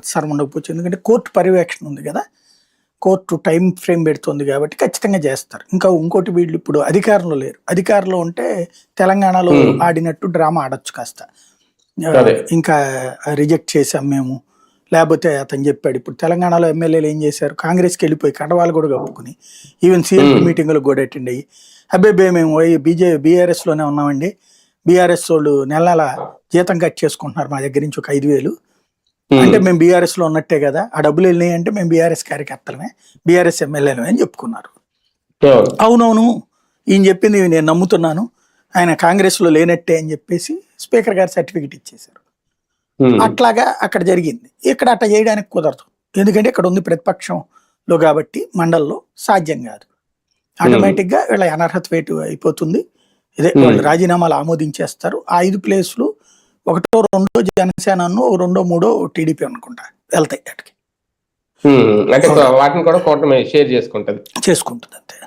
రథసారం ఉండకపోవచ్చు, ఎందుకంటే కోర్టు పర్యవేక్షణ ఉంది కదా, కోర్టు టైం ఫ్రేమ్ పెడుతుంది కాబట్టి ఖచ్చితంగా చేస్తారు. ఇంకోటి వీళ్ళు ఇప్పుడు అధికారంలో లేరు, అధికారంలో ఉంటే తెలంగాణలో ఆడినట్టు డ్రామా ఆడొచ్చు కాస్త. ఇంకా రిజెక్ట్ చేసాం మేము, లేకపోతే అతను చెప్పాడు. ఇప్పుడు తెలంగాణలో ఎమ్మెల్యేలు ఏం చేశారు, కాంగ్రెస్కి వెళ్ళిపోయి కండవాళ్ళు కూడా కప్పుకుని ఈవెన్ సిఎల్పి మీటింగ్లకు కూడా అటెండ్ అయ్యి అబ్బాయి మేము బీఆర్ఎస్లోనే ఉన్నామండి, బీఆర్ఎస్ వాళ్ళు నెల జీతం కట్ చేసుకుంటున్నారు మా దగ్గర నుంచి ఒక 5,000, అంటే మేము బీఆర్ఎస్ లో ఉన్నట్టే కదా, ఆ డబ్బులు వెళ్ళినాయి అంటే మేము బీఆర్ఎస్ కార్యకర్తలమే, బీఆర్ఎస్ ఎమ్మెల్యేలమే అని చెప్పుకున్నారు. అవునవును ఈయన చెప్పింది నేను నమ్ముతున్నాను, ఆయన కాంగ్రెస్ లో లేనట్టే అని చెప్పేసి స్పీకర్ గారు సర్టిఫికెట్ ఇచ్చేశారు. అట్లాగా అక్కడ జరిగింది. ఇక్కడ అట్లా చేయడానికి కుదరదు, ఎందుకంటే ఇక్కడ ఉంది ప్రతిపక్షంలో కాబట్టి మండల్లో సాధ్యం కాదు. ఆటోమేటిక్ గా వీళ్ళ అనర్హత వేటు అయిపోతుంది. ఇదే వాళ్ళు రాజీనామాలు ఆమోదించేస్తారు. ఆ 5 ప్లేసులు 1, 2 జనసేనను, 2, 3 టీడీపీ అనుకుంటా వెళ్తాయి అటుకి. అంటే వాటిని కూడా కూటమి షేర్ చేసుకుంటుంది అంతే.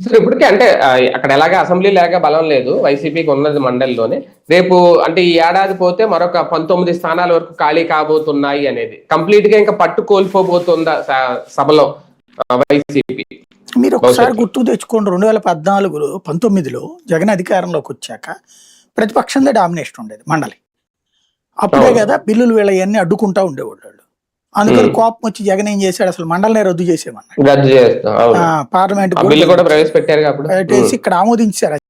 సరే, ఇప్పటికే అంటే అక్కడ ఎలాగా అసెంబ్లీ లేక బలం లేదు వైసీపీకి ఉన్నది మండలిలోనే. రేపు అంటే ఈ ఏడాది పోతే మరొక 19 స్థానాల వరకు ఖాళీ కాబోతున్నాయి అనేది కంప్లీట్ గా ఇంకా పట్టు కోల్పోబోతుందా సభలో వైసీపీ? మీరు ఒకసారి గుర్తు తెచ్చుకోండి, 2014, 19లో జగన్ అధికారంలోకి వచ్చాక ప్రతిపక్షంలో డామినేషన్ ఉండేది మండలి. అప్పుడే కదా బిల్లులు వీళ్ళ ఇవన్నీ అడ్డుకుంటా ఉండేవాళ్ళు. అందుకని కోపం వచ్చి జగన్ ఏం చేశాడు, అసలు మండలినే రద్దు చేసేమన్నాడు. పార్లమెంట్ ఇక్కడ ఆమోదించారు.